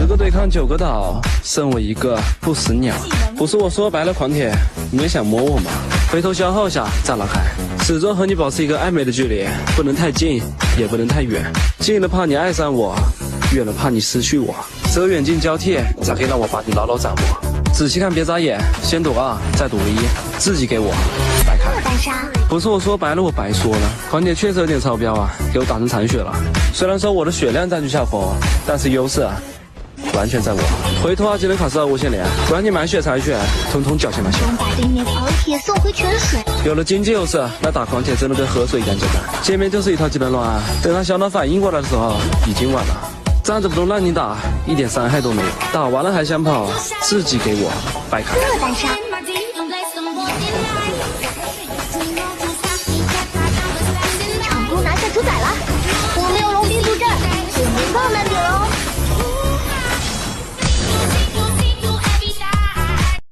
10个对抗9个倒，剩我一个不死鸟。不是我说白了，狂铁，你也想摸我吗？回头消耗下再拉开，始终和你保持一个暧昧的距离，不能太近，也不能太远。近了怕你爱上我，远了怕你失去我。只有远近交替，才可以让我把你牢牢掌握。仔细看别眨眼，先赌2，再赌1，自己给我掰开。不是我说白了，我白说了。狂铁确实有点超标啊，给我打成残血了。虽然说我的血量占据下风，但是优势完全在我。回头2技能考试无限连，管你满血残血，统统缴钱买血。把对面狂铁送回泉水。有了经济优势，那打狂铁真的跟喝水一样简单。见面就是一套技能乱，等他小脑反应过来的时候，已经晚了。站着不动让你打，一点伤害都没有。打完了还想跑，自己给我掰开。热弹杀。